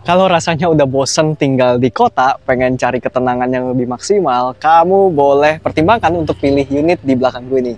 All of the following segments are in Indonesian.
Kalau rasanya udah bosen tinggal di kota, pengen cari ketenangan yang lebih maksimal, kamu boleh pertimbangkan untuk pilih unit di belakang gue nih.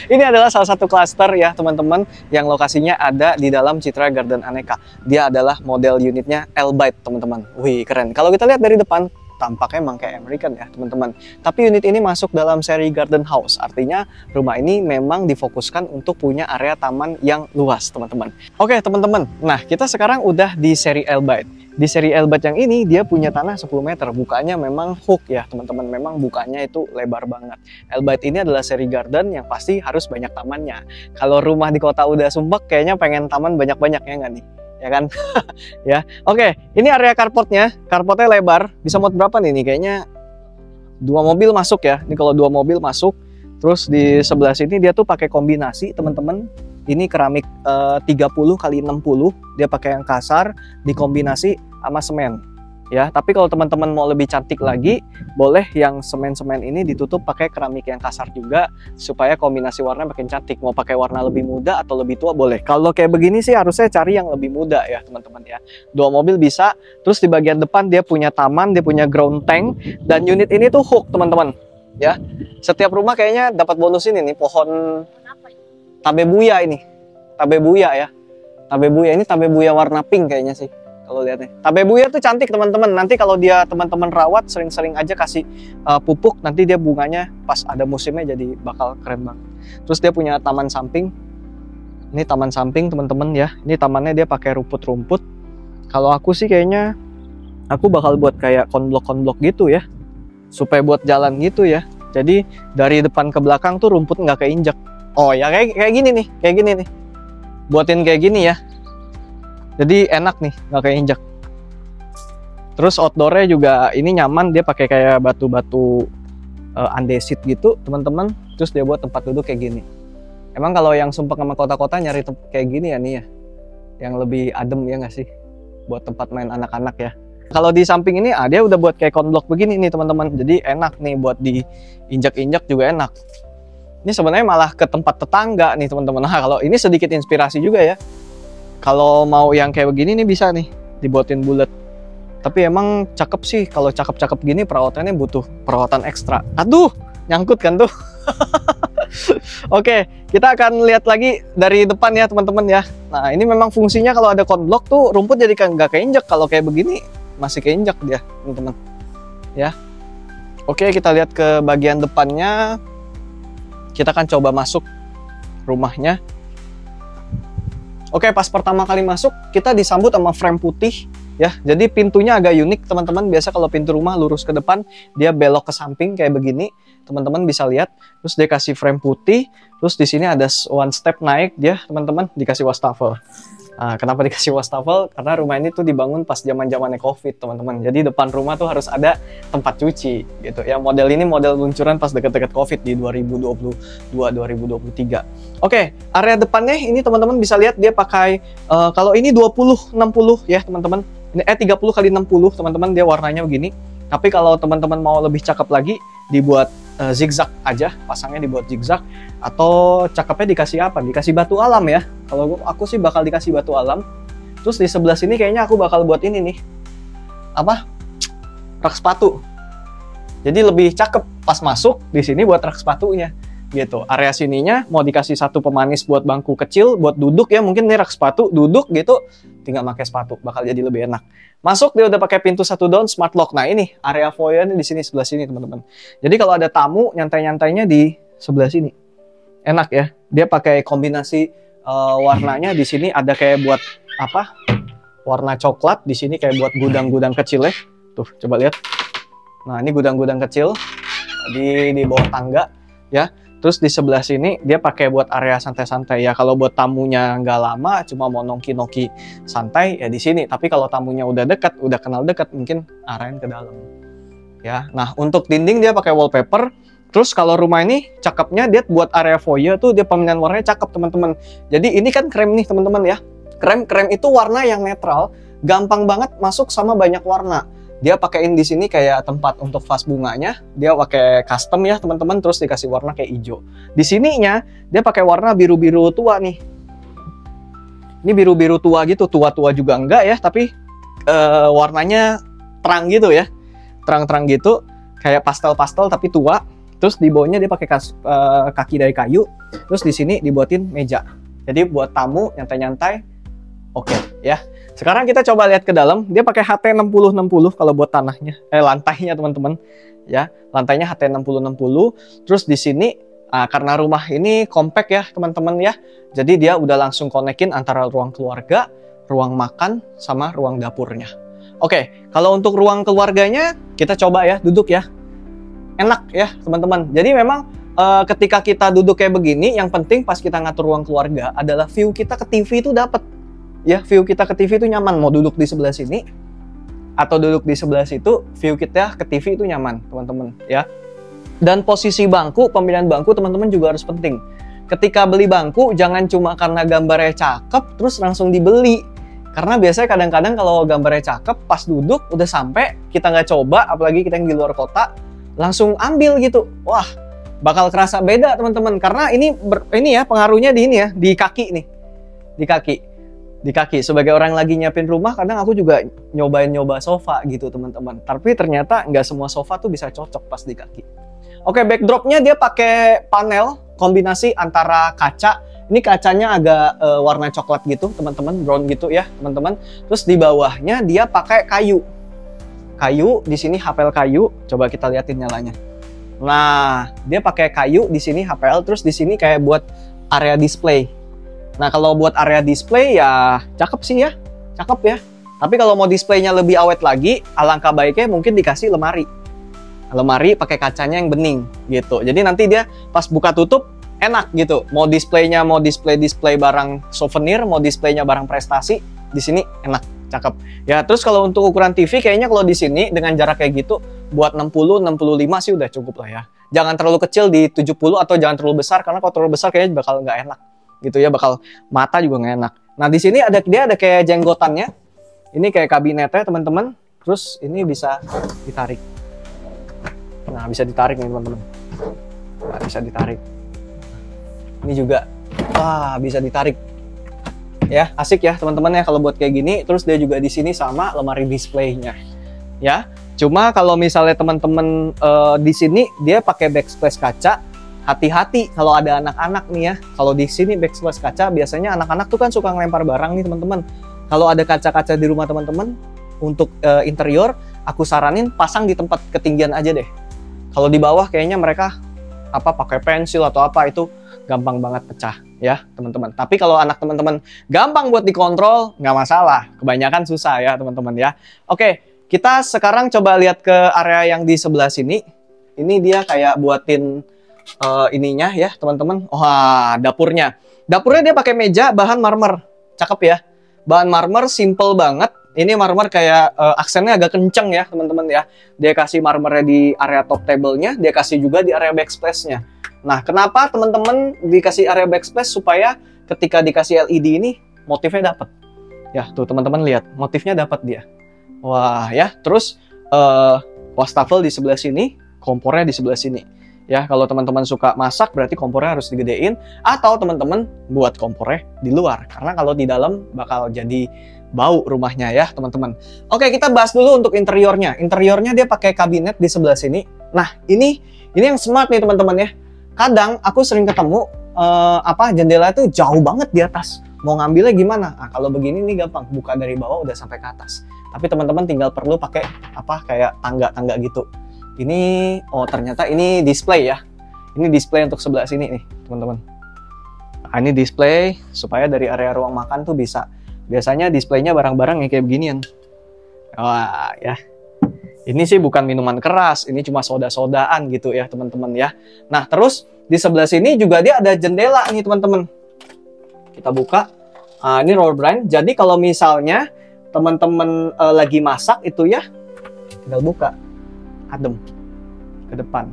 Ini adalah salah satu klaster ya teman-teman, yang lokasinya ada di dalam Citra Garden Aneka. Dia adalah model unitnya Elbyte teman-teman. Wih keren. Kalau kita lihat dari depan, tampaknya emang kayak American ya teman-teman. Tapi unit ini masuk dalam seri Garden House. Artinya rumah ini memang difokuskan untuk punya area taman yang luas teman-teman. Oke teman-teman, nah kita sekarang udah di seri Elbyte. Di seri Elbyte yang ini dia punya tanah 10 meter. Bukanya memang hook ya teman-teman. Memang bukanya itu lebar banget. Elbyte ini adalah seri garden yang pasti harus banyak tamannya. Kalau rumah di kota udah sumpek kayaknya pengen taman banyak-banyak ya nggak nih? Ya kan? Ya. Oke, ini area carportnya. Carportnya lebar. Bisa muat berapa nih? Kayaknya 2 mobil masuk ya. Ini kalau 2 mobil masuk. Terus di sebelah sini dia tuh pakai kombinasi teman-teman. Ini keramik 30 x 60. Dia pakai yang kasar dikombinasi sama semen. Ya, tapi kalau teman-teman mau lebih cantik lagi, boleh yang semen-semen ini ditutup pakai keramik yang kasar juga supaya kombinasi warna makin cantik. Mau pakai warna lebih muda atau lebih tua boleh. Kalau kayak begini sih harusnya cari yang lebih muda ya, teman-teman ya. 2 mobil bisa. Terus di bagian depan dia punya taman, dia punya ground tank dan unit ini tuh hook, teman-teman. Ya. Setiap rumah kayaknya dapat bonus ini nih, pohon tabebuya ini. Tabebuya ya. Tabebuya ini tabebuya warna pink kayaknya sih. Kalau lihat nih, tabebuya tuh cantik teman-teman. Nanti kalau dia teman-teman rawat, sering-sering aja kasih pupuk, nanti dia bunganya pas ada musimnya jadi bakal keren banget. Terus dia punya taman samping. Ini taman samping teman-teman ya. Ini tamannya dia pakai rumput-rumput. Kalau aku sih kayaknya aku bakal buat kayak konblok-konblok gitu ya, supaya buat jalan gitu ya. Jadi dari depan ke belakang tuh rumput nggak keinjak. Oh ya kayak gini nih, kayak gini nih. Buatin kayak gini ya. Jadi enak nih, nggak keinjak. Terus outdoornya juga ini nyaman, dia pakai kayak batu-batu andesit gitu teman-teman. Terus dia buat tempat duduk kayak gini. Emang kalau yang sumpah sama kota-kota nyari kayak gini ya nih ya, yang lebih adem ya nggak sih, buat tempat main anak-anak ya. Kalau di samping ini dia udah buat kayak konblok begini nih teman-teman. Jadi enak nih buat diinjak-injak juga enak. Ini sebenarnya malah ke tempat tetangga nih teman-teman. Nah kalau ini sedikit inspirasi juga ya. Kalau mau yang kayak begini nih bisa nih dibuatin bulat. Tapi emang cakep sih, kalau cakep-cakep gini perawatannya butuh perawatan ekstra. Aduh, nyangkut kan tuh. Oke, kita akan lihat lagi dari depan ya teman-teman ya. Nah ini memang fungsinya kalau ada konblok tuh rumput jadi nggak keinjak. Kalau kayak begini masih keinjak dia teman-teman. Ya. Oke, kita lihat ke bagian depannya. Kita akan coba masuk rumahnya. Oke, pas pertama kali masuk, kita disambut sama frame putih ya. Jadi pintunya agak unik teman-teman. Biasa kalau pintu rumah lurus ke depan, dia belok ke samping kayak begini. Teman-teman bisa lihat. Terus dia kasih frame putih. Terus di sini ada one step naik dia, teman-teman, dikasih wastafel. Nah, kenapa dikasih wastafel? Karena rumah ini tuh dibangun pas zaman-zamannya Covid, teman-teman. Jadi depan rumah tuh harus ada tempat cuci gitu ya. Model ini model luncuran pas deket-deket Covid di 2022-2023. Oke, area depannya ini teman-teman bisa lihat dia pakai kalau ini 20-60 ya, teman-teman. Ini 30 x 60, teman-teman, dia warnanya begini. Tapi kalau teman-teman mau lebih cakep lagi, dibuat zigzag aja, pasangnya dibuat zigzag. Atau cakepnya dikasih apa? Dikasih batu alam ya. Kalau aku sih bakal dikasih batu alam. Terus di sebelah sini kayaknya aku bakal buat ini nih. Apa? Rak sepatu. Jadi lebih cakep pas masuk di sini buat rak sepatunya. Gitu. Area sininya mau dikasih satu pemanis buat bangku kecil, buat duduk ya, mungkin nih rak sepatu, duduk gitu, tinggal pakai sepatu, bakal jadi lebih enak. Masuk dia udah pakai pintu 1 down smart lock. Nah ini area foyer di sini sebelah sini teman-teman. Jadi kalau ada tamu nyantai-nyantainya di sebelah sini. Enak ya. Dia pakai kombinasi warnanya di sini ada kayak buat apa? Warna coklat, di sini kayak buat gudang-gudang kecil ya. Tuh, coba lihat. Nah, ini gudang-gudang kecil di bawah tangga ya. Terus di sebelah sini dia pakai buat area santai-santai ya. Kalau buat tamunya nggak lama, cuma mau nongki-nongki santai ya di sini. Tapi kalau tamunya udah dekat, udah kenal dekat, mungkin arahin ke dalam. Ya. Nah, untuk dinding dia pakai wallpaper. Terus kalau rumah ini cakepnya dia buat area foyer tuh dia pemilihan warnanya cakep teman-teman. Jadi ini kan krem nih teman-teman ya. Krem itu warna yang netral, gampang banget masuk sama banyak warna. Dia pakaiin di sini kayak tempat untuk vas bunganya. Dia pakai custom ya teman-teman, terus dikasih warna kayak hijau. Di sininya dia pakai warna biru-biru tua nih. Ini biru-biru tua gitu, tua-tua juga enggak ya, tapi warnanya terang gitu ya, terang-terang gitu, kayak pastel-pastel tapi tua. Terus di bawahnya dia pakai kaki dari kayu. Terus di sini dibuatin meja. Jadi buat tamu nyantai-nyantai. Oke ya. Sekarang kita coba lihat ke dalam. Dia pakai HT6060 kalau buat tanahnya, lantainya teman-teman. Ya, lantainya HT6060. Terus di sini karena rumah ini compact ya teman-teman ya. Jadi dia udah langsung konekin antara ruang keluarga, ruang makan sama ruang dapurnya. Oke, kalau untuk ruang keluarganya kita coba ya duduk ya. Enak ya teman-teman. Jadi memang ketika kita duduk kayak begini, yang penting pas kita ngatur ruang keluarga adalah view kita ke TV itu dapat. Ya, view kita ke TV itu nyaman. Mau duduk di sebelah sini atau duduk di sebelah situ, view kita ke TV itu nyaman, teman-teman ya. Dan posisi bangku, pemilihan bangku teman-teman juga harus penting. Ketika beli bangku, jangan cuma karena gambarnya cakep terus langsung dibeli. Karena biasanya kadang-kadang kalau gambarnya cakep, pas duduk udah sampai, kita nggak coba, apalagi kita yang di luar kota, langsung ambil gitu. Wah, bakal kerasa beda teman-teman. Karena ini ya pengaruhnya di ini ya, di kaki nih. Di kaki. Sebagai orang lagi nyiapin rumah, kadang aku juga nyoba sofa gitu teman-teman. Tapi ternyata nggak semua sofa tuh bisa cocok pas di kaki. Oke, backdropnya dia pakai panel kombinasi antara kaca. Ini kacanya agak warna coklat gitu teman-teman, brown gitu ya teman-teman. Terus di bawahnya dia pakai kayu. Di sini HPL kayu. Coba kita liatin nyalanya. Nah, dia pakai kayu di sini HPL, terus di sini kayak buat area display. Nah, kalau buat area display ya cakep sih ya. Cakep ya. Tapi kalau mau displaynya lebih awet lagi, alangkah baiknya mungkin dikasih lemari. Lemari pakai kacanya yang bening gitu. Jadi nanti dia pas buka tutup enak gitu. Mau displaynya mau display barang souvenir, mau displaynya barang prestasi, di sini enak. Cakep. Ya, terus kalau untuk ukuran TV kayaknya kalau di sini dengan jarak kayak gitu buat 60-65 sih udah cukup lah ya. Jangan terlalu kecil di 70 atau jangan terlalu besar, karena kalau terlalu besar kayaknya bakal nggak enak. Gitu ya, bakal mata juga nggak enak. Nah, di sini dia ada kayak jenggotannya. Ini kayak kabinetnya teman-teman. Terus ini bisa ditarik. Nah, bisa ditarik nih teman-teman. Nah, bisa ditarik. Ini juga bisa ditarik. Ya, asik ya teman-teman ya kalau buat kayak gini. Terus dia juga di sini sama lemari displaynya. Ya, cuma kalau misalnya teman-teman di sini dia pakai backsplash kaca, hati-hati kalau ada anak-anak nih ya. Kalau di sini backsplash kaca biasanya anak-anak tuh kan suka ngelempar barang nih teman-teman. Kalau ada kaca-kaca di rumah teman-teman untuk interior, aku saranin pasang di tempat ketinggian aja deh. Kalau di bawah kayaknya mereka pakai pensil atau apa itu gampang banget pecah ya teman-teman. Tapi kalau anak teman-teman gampang buat dikontrol, nggak masalah. Kebanyakan susah ya teman-teman ya. Oke, kita sekarang coba lihat ke area yang di sebelah sini. Ini dia kayak buatin ininya ya teman-teman. Wah, dapurnya. Dapurnya dia pakai meja bahan marmer. Cakep ya. Bahan marmer simple banget. Ini marmer kayak aksennya agak kenceng ya teman-teman ya. Dia kasih marmernya di area top table-nya, dia kasih juga di area backsplash-nya. Nah, kenapa teman-teman dikasih area backsplash? Supaya ketika dikasih LED ini motifnya dapat. Ya, tuh teman-teman lihat, motifnya dapat dia. Wah, ya. Terus wastafel di sebelah sini, kompornya di sebelah sini. Ya, kalau teman-teman suka masak berarti kompornya harus digedein, atau teman-teman buat kompornya di luar. Karena kalau di dalam bakal jadi bau rumahnya ya, teman-teman. Oke, kita bahas dulu untuk interiornya. Interiornya dia pakai kabinet di sebelah sini. Nah, ini yang smart nih teman-teman ya. Kadang aku sering ketemu jendela itu jauh banget di atas. Mau ngambilnya gimana? Nah, kalau begini nih gampang, buka dari bawah udah sampai ke atas. Tapi teman-teman tinggal perlu pakai kayak tangga-tangga gitu. Ini ternyata ini display ya. Ini display untuk sebelah sini nih, teman-teman. Nah, ini display supaya dari area ruang makan tuh bisa. Biasanya displaynya barang-barang yang kayak beginian. Wah, ya. Ini sih bukan minuman keras, ini cuma soda-sodaan gitu ya teman-teman ya. Nah, terus di sebelah sini juga dia ada jendela nih teman-teman. Kita buka. Nah, ini roll blind. Jadi kalau misalnya teman-teman lagi masak itu ya, tinggal buka, adem ke depan.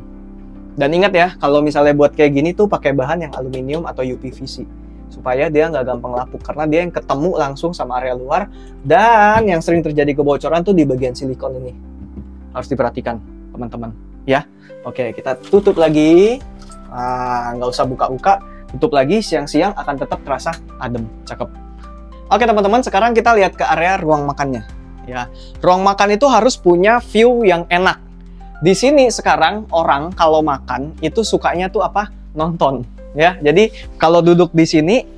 Dan ingat ya, kalau misalnya buat kayak gini tuh pakai bahan yang aluminium atau UPVC. Supaya dia nggak gampang lapuk, karena dia yang ketemu langsung sama area luar. Dan yang sering terjadi kebocoran tuh di bagian silikon ini. Harus diperhatikan teman-teman ya. Oke, kita tutup lagi. Nggak usah buka-buka, tutup lagi. Siang-siang akan tetap terasa adem. Cakep. Oke teman-teman, sekarang kita lihat ke area ruang makannya Ya, ruang makan itu harus punya view yang enak. Di sini sekarang orang kalau makan itu sukanya tuh apa? Nonton. Ya, jadi kalau duduk di sini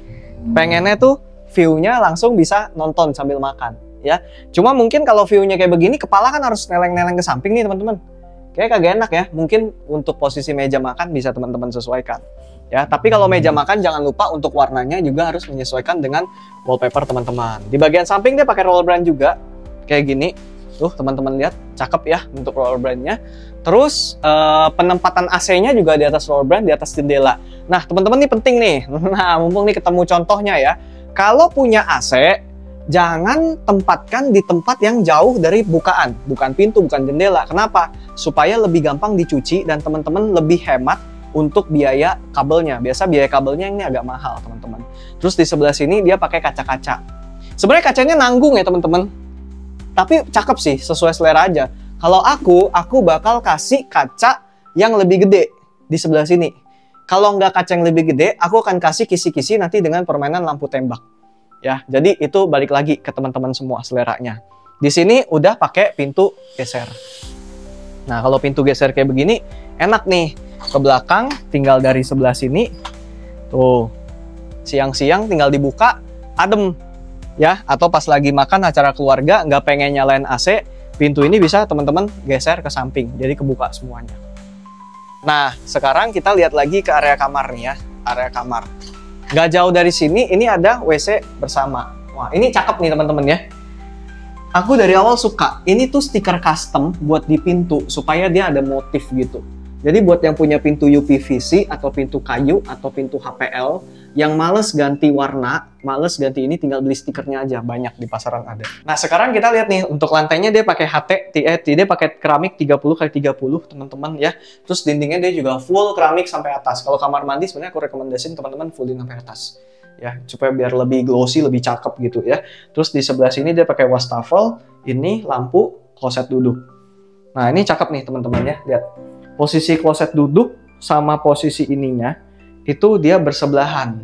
pengennya tuh view-nya langsung bisa nonton sambil makan. Ya, cuma mungkin kalau view-nya kayak begini, kepala kan harus neleng-neleng ke samping nih teman-teman. Kayak kagak enak ya. Mungkin untuk posisi meja makan bisa teman-teman sesuaikan. Ya, tapi kalau meja makan jangan lupa untuk warnanya juga harus menyesuaikan dengan wallpaper teman-teman. Di bagian samping dia pakai roller brand juga, kayak gini. Tuh teman-teman lihat, cakep ya untuk roller brandnya. Terus penempatan AC-nya juga di atas roller brand, di atas jendela. Nah teman-teman ini penting nih. Nah mumpung nih ketemu contohnya ya. Kalau punya AC, jangan tempatkan di tempat yang jauh dari bukaan, bukan pintu, bukan jendela. Kenapa? Supaya lebih gampang dicuci dan teman-teman lebih hemat untuk biaya kabelnya. Biasa biaya kabelnya ini agak mahal teman-teman. Terus di sebelah sini dia pakai kaca-kaca. Sebenarnya kacanya nanggung ya teman-teman. Tapi cakep sih, sesuai selera aja. Kalau aku bakal kasih kaca yang lebih gede di sebelah sini. Kalau nggak kaca yang lebih gede, aku akan kasih kisi-kisi nanti dengan permainan lampu tembak. Ya, jadi itu balik lagi ke teman-teman semua seleranya. Di sini udah pakai pintu geser. Nah, kalau pintu geser kayak begini, enak nih. Ke belakang tinggal dari sebelah sini. Tuh. Siang-siang tinggal dibuka, adem. Ya, atau pas lagi makan acara keluarga nggak pengen nyalain AC, pintu ini bisa teman-teman geser ke samping. Jadi kebuka semuanya. Nah, sekarang kita lihat lagi ke area kamar nih ya. Area kamar. Nggak jauh dari sini, ini ada WC bersama. Wah, ini cakep nih teman-teman ya. Aku dari awal suka. Ini tuh stiker custom buat di pintu supaya dia ada motif gitu. Jadi buat yang punya pintu UPVC atau pintu kayu atau pintu HPL yang males ganti warna, males ganti ini, tinggal beli stikernya aja, banyak di pasaran ada. Nah sekarang kita lihat nih, untuk lantainya dia pakai dia pakai keramik 30x30 teman-teman ya. Terus dindingnya dia juga full keramik sampai atas. Kalau kamar mandi sebenarnya aku rekomendasiin teman-teman fullin sampai atas. Ya, supaya biar lebih glossy, lebih cakep gitu ya. Terus di sebelah sini dia pakai wastafel, ini lampu kloset duduk. Nah ini cakep nih teman-teman ya, lihat. Posisi kloset duduk sama posisi ininya itu dia bersebelahan.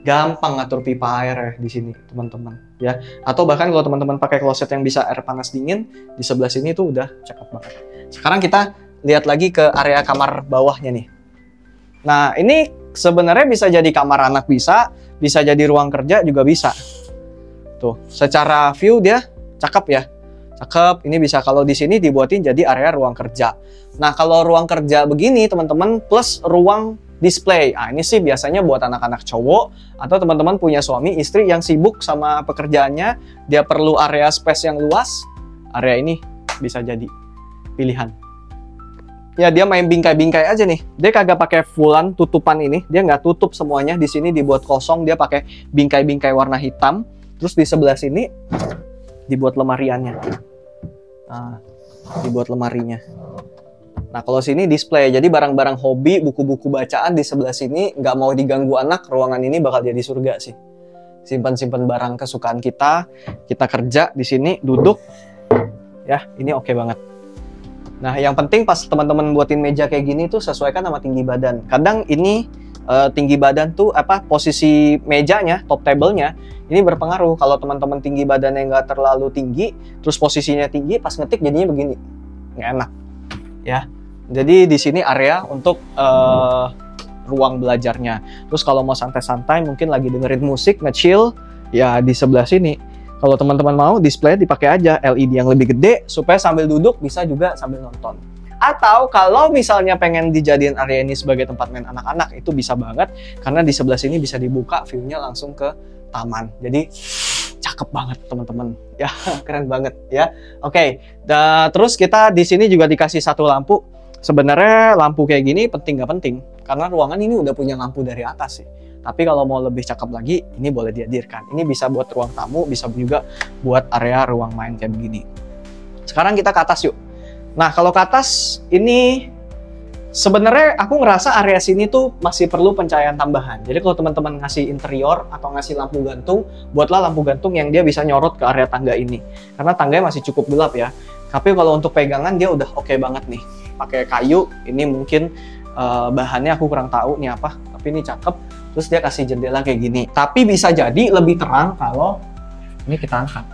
Gampang ngatur pipa air ya di sini, teman-teman ya. Atau bahkan kalau teman-teman pakai kloset yang bisa air panas dingin, di sebelah sini itu udah cakep banget. Sekarang kita lihat lagi ke area kamar bawahnya nih. Nah, ini sebenarnya bisa jadi kamar anak, bisa jadi ruang kerja juga bisa. Tuh, secara view dia cakep ya. Cakep, ini bisa kalau di sini dibuatin jadi area ruang kerja. Nah, kalau ruang kerja begini teman-teman plus ruang display. Ah, ini sih biasanya buat anak-anak cowok atau teman-teman punya suami, istri yang sibuk sama pekerjaannya, dia perlu area space yang luas. Area ini bisa jadi pilihan. Ya, dia main bingkai-bingkai aja nih. Dia kagak pakai fullan tutupan ini, dia nggak tutup semuanya. Di sini dibuat kosong, dia pakai bingkai-bingkai warna hitam. Terus di sebelah sini dibuat lemariannya. Nah, dibuat lemarinya. Nah, kalau sini display, jadi barang-barang hobi, buku-buku bacaan di sebelah sini, nggak mau diganggu anak, ruangan ini bakal jadi surga sih. Simpan-simpan barang kesukaan kita kerja di sini, duduk, ya, ini oke banget. Nah, yang penting pas teman-teman buatin meja kayak gini tuh sesuaikan sama tinggi badan. Kadang ini tinggi badan tuh posisi mejanya, top table-nya, ini berpengaruh. Kalau teman-teman tinggi badannya nggak terlalu tinggi, terus posisinya tinggi, pas ngetik jadinya begini, nggak enak, ya. Jadi di sini area untuk ruang belajarnya. Terus kalau mau santai-santai, mungkin lagi dengerin musik, nge-chill, ya di sebelah sini. Kalau teman-teman mau, display dipakai aja LED yang lebih gede, supaya sambil duduk bisa juga sambil nonton. Atau kalau misalnya pengen dijadiin area ini sebagai tempat main anak-anak, itu bisa banget. Karena di sebelah sini bisa dibuka, view-nya langsung ke taman. Jadi cakep banget teman-teman. Ya, keren banget ya. Oke, terus kita di sini juga dikasih satu lampu. Sebenarnya lampu kayak gini penting nggak penting, karena ruangan ini udah punya lampu dari atas sih. Tapi kalau mau lebih cakep lagi, ini boleh dihadirkan. Ini bisa buat ruang tamu, bisa juga buat area ruang main kayak begini. Sekarang kita ke atas yuk. Nah, kalau ke atas ini sebenarnya aku ngerasa area sini tuh masih perlu pencahayaan tambahan. Jadi kalau teman-teman ngasih interior atau ngasih lampu gantung, buatlah lampu gantung yang dia bisa nyorot ke area tangga ini. Karena tangganya masih cukup gelap ya. Tapi kalau untuk pegangan dia udah oke banget nih. Pakai kayu, ini mungkin bahannya aku kurang tahu nih apa, tapi ini cakep. Terus dia kasih jendela kayak gini. Tapi bisa jadi lebih terang kalau ini kita angkat.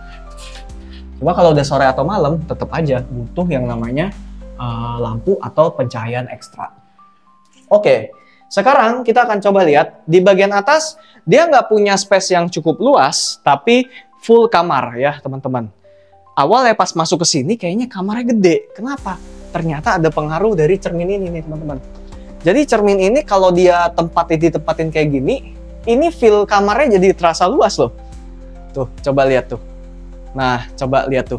Cuma kalau udah sore atau malam, tetap aja butuh yang namanya lampu atau pencahayaan ekstra. Oke, sekarang kita akan coba lihat di bagian atas, dia nggak punya space yang cukup luas, tapi full kamar ya teman-teman. Awalnya pas masuk ke sini kayaknya kamarnya gede. Kenapa? Ternyata ada pengaruh dari cermin ini nih teman-teman. Jadi cermin ini kalau dia ditempatin kayak gini, ini feel kamarnya jadi terasa luas loh. Tuh, coba lihat tuh. Nah, coba lihat tuh.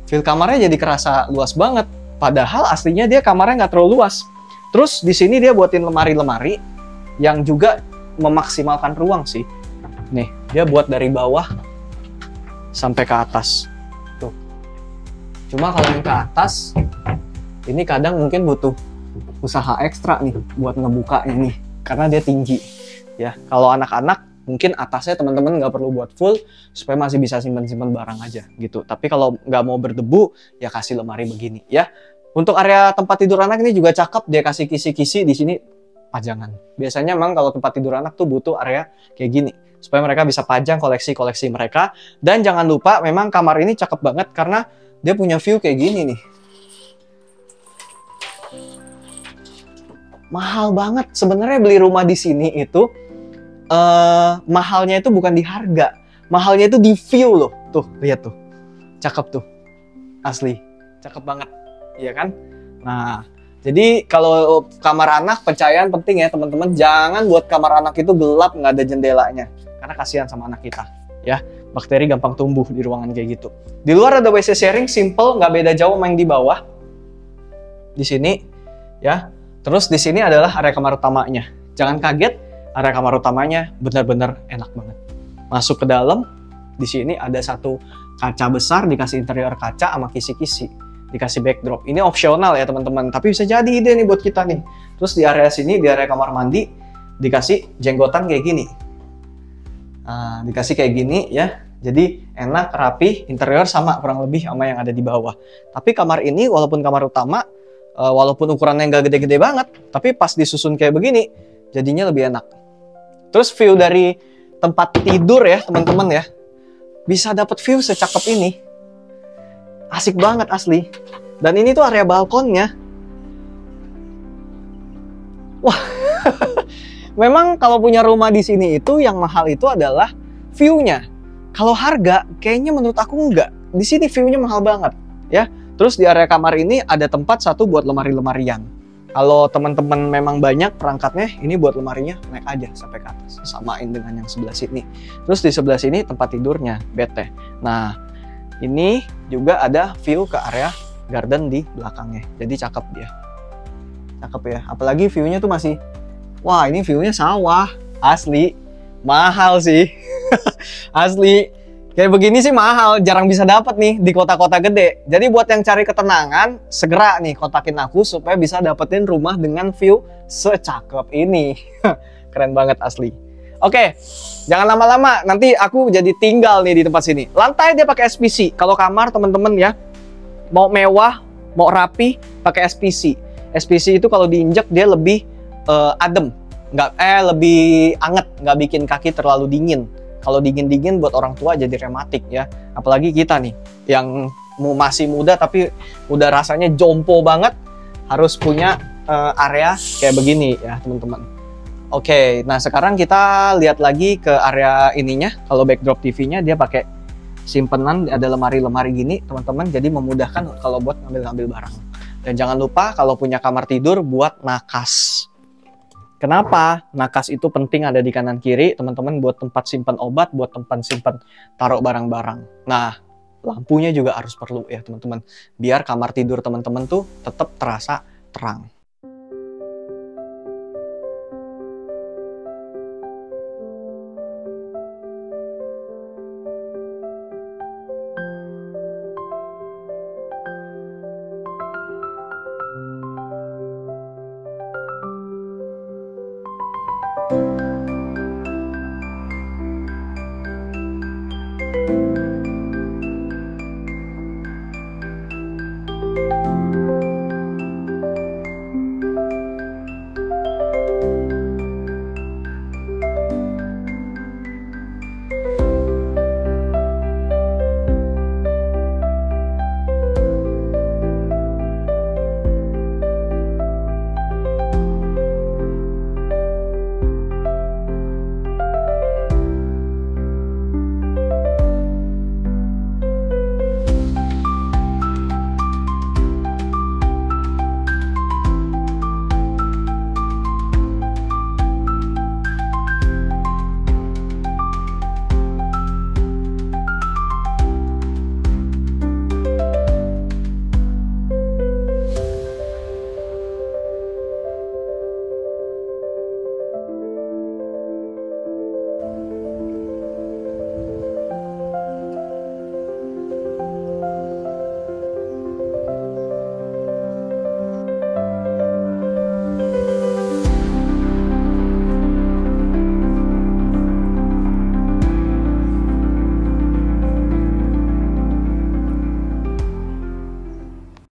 Feel kamarnya jadi kerasa luas banget. Padahal aslinya dia kamarnya nggak terlalu luas. Terus di sini dia buatin lemari-lemari yang juga memaksimalkan ruang sih. Nih, dia buat dari bawah sampai ke atas. Tuh. Cuma kalau yang ke atas, ini kadang mungkin butuh usaha ekstra nih buat ngebuka ini karena dia tinggi. Ya, kalau anak-anak mungkin atasnya teman-teman nggak perlu buat full supaya masih bisa simpan-simpan barang aja gitu. Tapi kalau nggak mau berdebu, ya kasih lemari begini ya. Untuk area tempat tidur anak ini juga cakep, dia kasih kisi-kisi di sini pajangan. Biasanya memang kalau tempat tidur anak tuh butuh area kayak gini supaya mereka bisa pajang koleksi-koleksi mereka. Dan jangan lupa memang kamar ini cakep banget karena dia punya view kayak gini nih. Mahal banget sebenarnya beli rumah di sini itu. Mahalnya itu bukan di harga, mahalnya itu di view loh. Tuh, lihat tuh. Cakep tuh. Asli, cakep banget. Iya kan? Nah, jadi kalau kamar anak pencahayaan penting ya teman-teman. Jangan buat kamar anak itu gelap nggak ada jendelanya, karena kasihan sama anak kita. Ya, bakteri gampang tumbuh di ruangan kayak gitu. Di luar ada WC sharing, simple, nggak beda jauh sama yang di bawah. Di sini, ya. Terus di sini adalah area kamar utamanya. Jangan kaget, area kamar utamanya benar-benar enak banget. Masuk ke dalam, di sini ada satu kaca besar, dikasih interior kaca sama kisi-kisi. Dikasih backdrop. Ini opsional ya teman-teman, tapi bisa jadi ide nih buat kita nih. Terus di area sini, di area kamar mandi, dikasih jenggotan kayak gini. Nah, dikasih kayak gini ya. Jadi enak, rapi, interior sama kurang lebih sama yang ada di bawah. Tapi kamar ini walaupun kamar utama, walaupun ukurannya nggak gede-gede banget, tapi pas disusun kayak begini, jadinya lebih enak. Terus view dari tempat tidur ya teman-teman ya, bisa dapat view secakep ini. Asik banget asli. Dan ini tuh area balkonnya. Wah, memang kalau punya rumah di sini itu yang mahal itu adalah view-nya. Kalau harga, kayaknya menurut aku enggak. Di sini view-nya mahal banget, ya. Terus di area kamar ini ada tempat satu buat lemari-lemarian. Kalau teman-teman memang banyak perangkatnya, ini buat lemarinya naik aja sampai ke atas. Samain dengan yang sebelah sini. Terus di sebelah sini tempat tidurnya, bednya. Nah, ini juga ada view ke area garden di belakangnya. Jadi cakep dia. Cakep ya. Apalagi view-nya tuh masih, wah ini view-nya sawah. Asli. Mahal sih. Asli. Kayak begini sih mahal. Jarang bisa dapat nih di kota-kota gede. Jadi buat yang cari ketenangan, segera nih kontakin aku supaya bisa dapetin rumah dengan view secakep ini. Keren banget asli. Oke, jangan lama-lama, nanti aku jadi tinggal nih di tempat sini. Lantai dia pakai SPC. Kalau kamar teman-teman ya, mau mewah, mau rapi, pakai SPC. SPC itu kalau diinjak dia lebih adem, lebih anget, nggak bikin kaki terlalu dingin. Kalau dingin-dingin buat orang tua jadi rematik ya. Apalagi kita nih, yang masih muda tapi udah rasanya jompo banget, harus punya area kayak begini ya teman-teman. Oke, nah sekarang kita lihat lagi ke area ininya. Kalau backdrop TV-nya dia pakai simpenan, ada lemari-lemari gini, teman-teman. Jadi memudahkan kalau buat ngambil-ngambil barang. Dan jangan lupa kalau punya kamar tidur buat nakas. Kenapa? Nakas itu penting ada di kanan kiri, teman-teman, buat tempat simpan obat, buat tempat simpan taruh barang-barang. Nah, lampunya juga harus perlu ya, teman-teman. Biar kamar tidur teman-teman tuh tetap terasa terang.